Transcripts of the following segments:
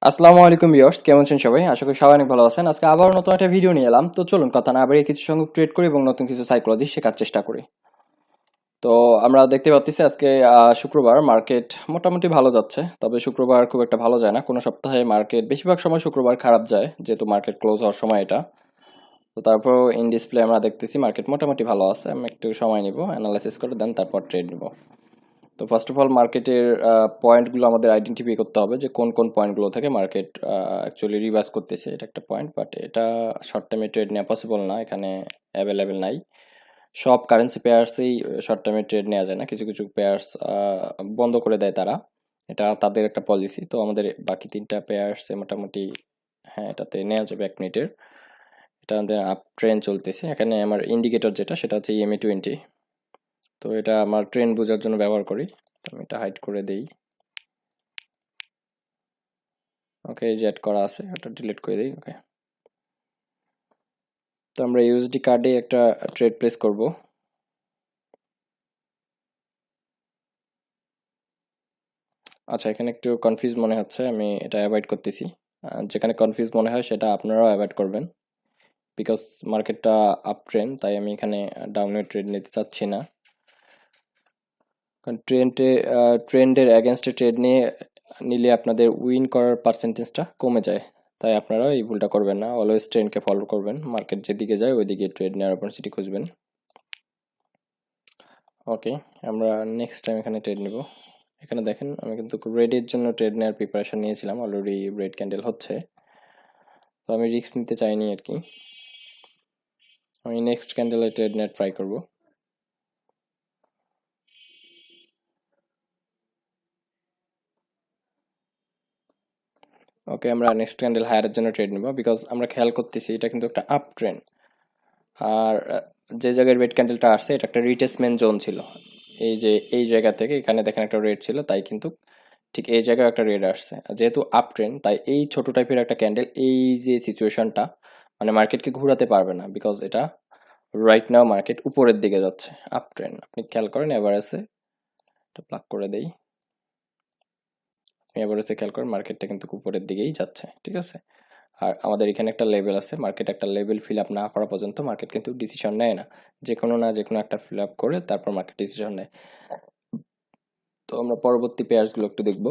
আসসালামু আলাইকুম ভিউয়ার্স, কেমন আছেন সবাই? আশা করি সবাই অনেক ভালো আছেন। আজকে আবার নতুন একটা ভিডিও নিয়ে এলাম। তো চলুন কথা না বাড়িয়ে কিছু সংখ্যক ট্রেড করি এবং নতুন কিছু সাইকোলজি শেখার চেষ্টা করি। তো আমরা দেখতে পাচ্ছি আজকে শুক্রবার মার্কেট মোটামুটি ভালো যাচ্ছে, তবে শুক্রবার খুব একটা ভালো যায় না। কোনো সপ্তাহে মার্কেট বেশিরভাগ সময় শুক্রবার খারাপ যায়, যেহেতু মার্কেট ক্লোজ হওয়ার সময় এটা। তো তারপর ইন ডিসপ্লে আমরা দেখতেছি মার্কেট মোটামুটি ভালো আছে। আমি একটু সময় নিব, অ্যানালাইসিস করে দেন তারপর ট্রেড নিব। তো ফার্স্ট অফ অল মার্কেটের পয়েন্টগুলো আমাদের আইডেন্টিফাই করতে হবে যে কোন কোন পয়েন্টগুলো থেকে মার্কেট অ্যাকচুয়ালি রিভার্স করতেছে। এটা একটা পয়েন্ট, বাট এটা শর্ট টার্মে ট্রেড নেওয়া পসিবল না, এখানে অ্যাভেলেবেল নাই। সব কারেন্সি পেয়ার্সেই শর্ট টার্মে ট্রেড নেওয়া যায় না, কিছু কিছু পেয়ার্স বন্ধ করে দেয় তারা, এটা তাদের একটা পলিসি। তো আমাদের বাকি তিনটা পেয়ার্সে মোটামুটি হ্যাঁ এটাতে নেওয়া যাবে 1 মিনিটের। এটা আমাদের আপ ট্রেন্ড চলতেছে। এখানে আমার ইন্ডিকেটর যেটা সেটা হচ্ছে EMA20। তো এটা আমার ট্রেন্ড বোঝার জন্য ব্যবহার করি। তো আমি এটা হাইড করে দেই। ওকে, এই যে অ্যাড করা আছে এটা ডিলিট করে দিই। ওকে, তো আমরা ইউএসডি কার্ডে একটা ট্রেড প্লেস করব। আচ্ছা, এখানে একটু কনফিউজ মনে হচ্ছে, আমি এটা অ্যাভয়েড করতেছি। যেখানে কনফিউজ মনে হয় সেটা আপনারাও অ্যাভয়েড করবেন, বিকজ মার্কেটটা আপ ট্রেন্ড, তাই আমি এখানে ডাউনে ট্রেড নিতে চাচ্ছি না। কারণ ট্রেন্ডের অ্যাগেনস্টে ট্রেড নিলে আপনাদের উইন করার পার্সেন্টেজটা কমে যায়। তাই আপনারা এই ভুলটা করবেন না, অলওয়েজ ট্রেন্ডকে ফলো করবেন। মার্কেট যেদিকে যায় ওইদিকে ট্রেড নেওয়ার অপরচুনিটি খুঁজবেন। ওকে, আমরা নেক্সট টাইম এখানে ট্রেড নিব। এখানে দেখেন আমি কিন্তু রেডের জন্য ট্রেড নেওয়ার প্রিপারেশন নিয়েছিলাম, অলরেডি রেড ক্যান্ডেল হচ্ছে, তো আমি রিস্ক নিতে চাইনি আর কি। আমি নেক্সট ক্যান্ডেলে ট্রেড নেওয়ার ট্রাই করব। ওকে, আমরা নেক্সট ক্যান্ডেল হায়ারের জন্য ট্রেড নেব, বিকজ আমরা খেয়াল করতেছি এটা কিন্তু একটা আপ ট্রেন্ড। আর যে জায়গায় রেড ক্যান্ডেলটা আসছে এটা একটা রিটেসমেন্ট জোন ছিল। এই যে এই জায়গা থেকে এখানে দেখেন একটা রেড ছিল, তাই কিন্তু ঠিক এই জায়গায় একটা রেড আসছে। যেহেতু আপ ট্রেন্ড তাই এই ছোট টাইপের একটা ক্যান্ডেল এই যে সিচুয়েশনটা মানে মার্কেটকে ঘোরাতে পারবে না, বিকজ এটা রাইট নাও মার্কেট উপরের দিকে যাচ্ছে, আপ ট্রেন্ড। আপনি খেয়াল করেন এভারেজে, এটা প্লাগ করে দেই। আপনি এভারেজে খেয়াল করেন মার্কেটটা কিন্তু উপরের দিকেই যাচ্ছে, ঠিক আছে। আর আমাদের এখানে একটা লেভেল আছে, মার্কেট একটা লেভেল ফিল আপ না করা পর্যন্ত মার্কেট কিন্তু ডিসিশন নেয় না, যে কোনো একটা ফিল আপ করে তারপর মার্কেট ডিসিশন নেয়। তো আমরা পরবর্তী পেয়ারসগুলো একটু দেখব।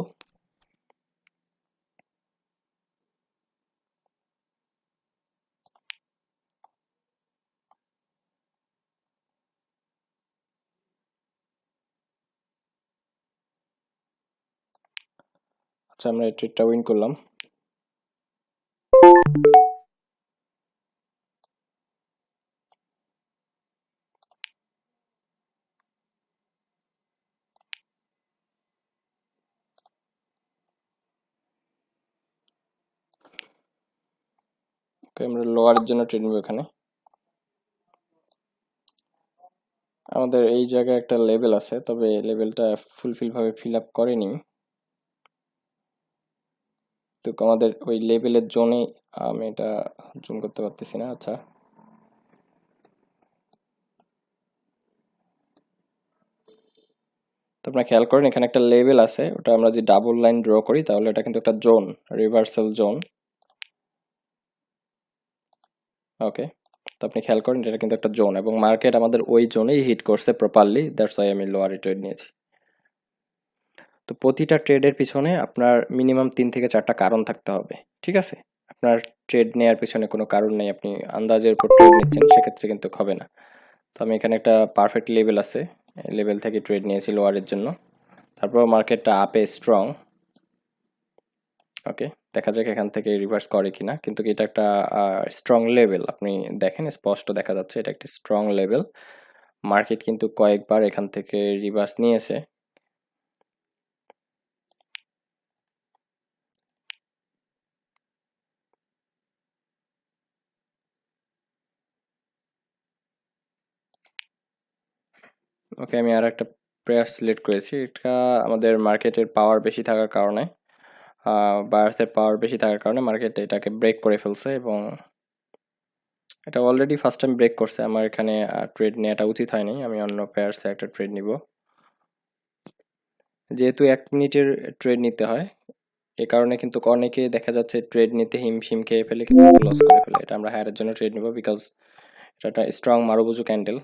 আচ্ছা, আমরা এই ট্রেডটা উইন করলাম। ওকে, আমরা লোয়ারের জন্য ট্রেড নেব। এখানে আমাদের এই জায়গায় একটা লেভেল আছে, তবে লেভেলটা ফুলফিল ভাবে ফিল আপ করেনি। তো আমাদের ওই লেভেলের জোনে আমি এটা জুম করতে পারতেছি না। আচ্ছা, তো আপনারা খেয়াল করেন এখানে একটা লেভেল আছে, ওটা আমরা যদি ডাবল লাইন ড্র করি তাহলে এটা কিন্তু একটা জোন, রিভার্সাল জোন। ওকে, তো আপনি খেয়াল করেন এটা কিন্তু একটা জোন এবং মার্কেট আমাদের ওই জোনেই হিট করছে প্রপারলি, দ্যাটস ওয়াই আমি লোয়ারে ট্রেড নিয়েছি। তো প্রতিটা ট্রেডের পিছনে আপনার মিনিমাম 3 থেকে 4টা কারণ থাকতে হবে, ঠিক আছে। আপনার ট্রেড নেওয়ার পিছনে কোনো কারণ নেই, আপনি আন্দাজের উপর ট্রেড নিচ্ছেন, সেক্ষেত্রে কিন্তু হবে না। তো আমি এখানে একটা পারফেক্ট লেভেল আছে, লেভেল থেকে ট্রেড নিয়েছি লোয়ারের জন্য। তারপর মার্কেটটা আপে স্ট্রং। ওকে, দেখা যাক এখান থেকে রিভার্স করে কিনা, কিন্তু এটা একটা স্ট্রং লেভেল, আপনি দেখেন স্পষ্ট দেখা যাচ্ছে এটা একটা স্ট্রং লেভেল। মার্কেট কিন্তু কয়েকবার এখান থেকে রিভার্স নিয়েছে। ওকে, আমি আর একটা প্রেয়ার সিলেক্ট করেছি। এটা আমাদের মার্কেটের পাওয়ার বেশি থাকার কারণে, বায়ার্সের পাওয়ার বেশি থাকার কারণে মার্কেট এটাকে ব্রেক করে ফেলছে এবং এটা অলরেডি ফার্স্ট টাইম ব্রেক করছে। আমার এখানে ট্রেড নেওয়াটা উচিত হয়নি, আমি অন্য পেয়ার্সে একটা ট্রেড নিব। যেহেতু 1 মিনিটের ট্রেড নিতে হয়, এই কারণে কিন্তু অনেকে দেখা যাচ্ছে ট্রেড নিতে হিমশিম খেয়ে ফেলে, লস করে ফেলে। এটা আমরা হায়ারের জন্য ট্রেড নিব, বিকজ এটা একটা স্ট্রং মারুবুজু ক্যান্ডেল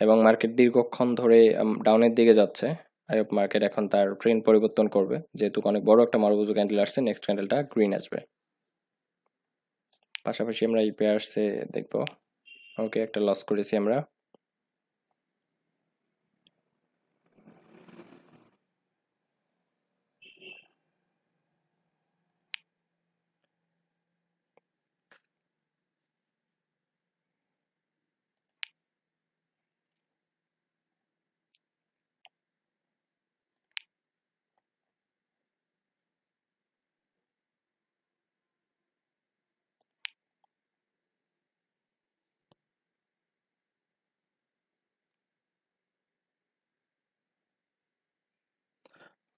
এবং মার্কেট দীর্ঘক্ষণ ধরে ডাউনের দিকে যাচ্ছে। আই হোপ মার্কেট এখন তার ট্রেন্ড পরিবর্তন করবে, যেহেতু অনেক বড় একটা মারুবুজু ক্যান্ডেল আসছে। নেক্সট ক্যান্ডেলটা গ্রিন আসবে। পাশাপাশি আমরা এই পেয়ারসে দেখব। ওকে, একটা লস করেছি আমরা।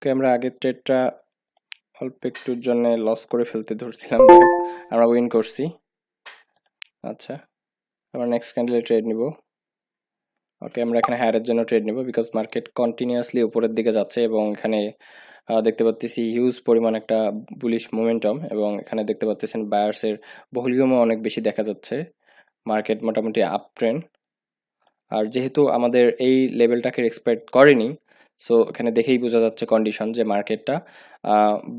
ওকে, আমরা আগের ট্রেডটা অল্প একটুর জন্য লস করে ফেলতে ধরছিলাম, আমরা উইন করছি। আচ্ছা, আমরা নেক্সট ক্যান্ডেলে ট্রেড নিব। ওকে, আমরা এখানে হায়ারের জন্য ট্রেড নিব, বিকজ মার্কেট কন্টিনিউয়াসলি উপরের দিকে যাচ্ছে এবং এখানে দেখতে পাচ্ছি হিউজ পরিমাণ একটা বুলিশ মোমেন্টাম, এবং এখানে দেখতে পাচ্ছেন বায়ার্সের ভলিউমও অনেক বেশি দেখা যাচ্ছে। মার্কেট মোটামুটি আপ ট্রেন্ড, আর যেহেতু আমাদের এই লেভেলটাকে এক্সপেক্ট করেনি, সো এখানে দেখেই বোঝা যাচ্ছে কন্ডিশন যে মার্কেটটা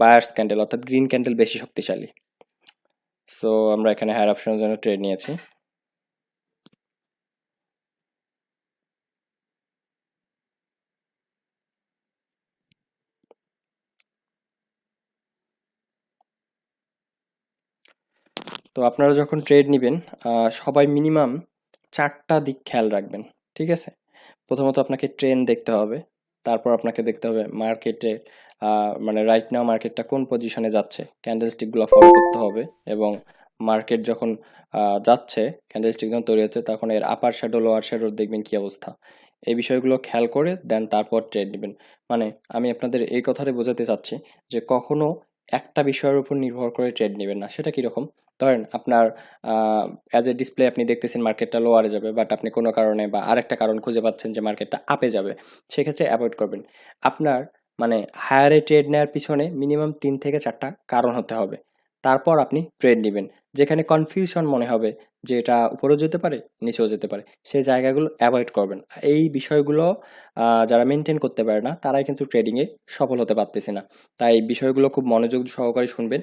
বায়ার্স ক্যান্ডেল অর্থাৎ গ্রিন ক্যান্ডেল বেশি শক্তিশালী। সো আমরা এখানে হায়ার অপশনের জন্য ট্রেড নিয়েছি। তো আপনারা যখন ট্রেড নেবেন, সবাই মিনিমাম 4টা দিক খেয়াল রাখবেন, ঠিক আছে? প্রথমত আপনাকে ট্রেন্ড দেখতে হবে, তারপর আপনাকে দেখতে হবে মার্কেটে মানে রাইট নাও মার্কেটটা কোন পজিশনে যাচ্ছে, ক্যান্ডেলস্টিকগুলো ফলো করতে হবে। এবং মার্কেট যখন যাচ্ছে, ক্যান্ডেলস্টিক যখন তৈরি হচ্ছে, তখন এর আপার শ্যাডো লোয়ার শ্যাডো দেখবেন কি অবস্থা। এই বিষয়গুলো খেয়াল করে দেন তারপর ট্রেড নেবেন। মানে আমি আপনাদের এই কথাটা বোঝাতে চাচ্ছি যে কখনো একটা বিষয়ের উপর নির্ভর করে ট্রেড নেবেন না। সেটা কীরকম? ধরেন আপনার অ্যাজ এ ডিসপ্লে আপনি দেখতেছেন মার্কেটটা লোয়ারে যাবে, বাট আপনি কোনো কারণে বা আরেকটা কারণ খুঁজে পাচ্ছেন যে মার্কেটটা আপে যাবে, সেক্ষেত্রে অ্যাভয়েড করবেন। আপনার মানে হায়ারে ট্রেড নেওয়ার পিছনে মিনিমাম 3 থেকে 4টা কারণ হতে হবে, তারপর আপনি ট্রেড নেবেন। যেখানে কনফিউশন মনে হবে যে এটা উপরেও যেতে পারে নিচেও যেতে পারে, সেই জায়গাগুলো অ্যাভয়েড করবেন। এই বিষয়গুলো যারা মেনটেন করতে পারে না, তারাই কিন্তু ট্রেডিংয়ে সফল হতে পারতেছে না। তাই বিষয়গুলো খুব মনোযোগ সহকারে শুনবেন,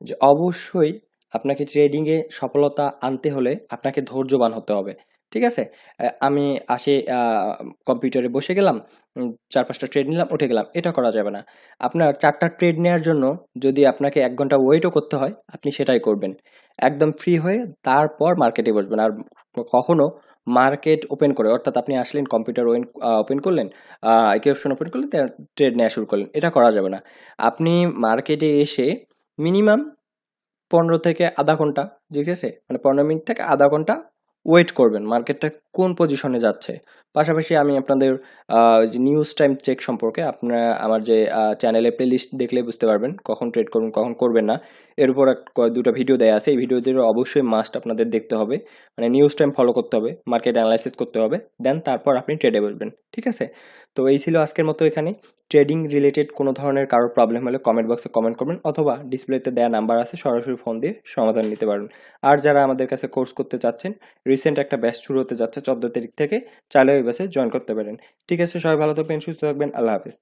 যে অবশ্যই আপনাকে ট্রেডিংয়ে সফলতা আনতে হলে আপনাকে ধৈর্যবান হতে হবে, ঠিক আছে? আমি আসে কম্পিউটারে বসে গেলাম, 4-5টা ট্রেড নিলাম, উঠে গেলাম, এটা করা যাবে না। আপনার 4টা ট্রেড নেওয়ার জন্য যদি আপনাকে 1 ঘন্টা ওয়েটও করতে হয়, আপনি সেটাই করবেন। একদম ফ্রি হয়ে তারপর মার্কেটে বসবেন। আর কখনো মার্কেট ওপেন করে, অর্থাৎ আপনি আসলেন কম্পিউটার ওপেন করলেন, আইকি অপশন ওপেন করলেন, ট্রেড নেওয়া শুরু করলেন, এটা করা যাবে না। আপনি মার্কেটে এসে মিনিমাম 15 থেকে আধা ঘন্টা, ঠিক আছে, মানে 15 মিনিট থেকে আধা ঘন্টা ওয়েট করবেন মার্কেটটা কোন পজিশনে যাচ্ছে। পাশাপাশি আমি আপনাদের যে নিউজ টাইম চেক সম্পর্কে আপনারা আমার যে চ্যানেলে প্লেলিস্ট দেখলে বুঝতে পারবেন কখন ট্রেড করবেন কখন করবেন না। এর উপর দুটো ভিডিও দেয়া আছে, এই ভিডিও দুটো অবশ্যই মাস্ট আপনাদের দেখতে হবে। মানে নিউজ টাইম ফলো করতে হবে, মার্কেট অ্যানালাইসিস করতে হবে, দেন তারপর আপনি ট্রেডে বসবেন, ঠিক আছে? তো এই ছিল আজকের মতো। এখানে ট্রেডিং রিলেটেড কোনো ধরনের কারোর প্রবলেম হলে কমেন্ট বক্সে কমেন্ট করবেন, অথবা ডিসপ্লেতে দেওয়া নাম্বার আছে, সরাসরি ফোন দিয়ে সমাধান নিতে পারবেন। আর যারা আমাদের কাছে কোর্স করতে চাচ্ছেন, রিসেন্ট একটা ব্যাচ শুরু হতে যাচ্ছে 14 তারিখ থেকে, চাইলে ওই ব্যাচে জয়েন করতে পারেন। ঠিক আছে, সবাই ভালো থাকবেন, সুস্থ থাকবেন, আল্লাহ হাফিজ।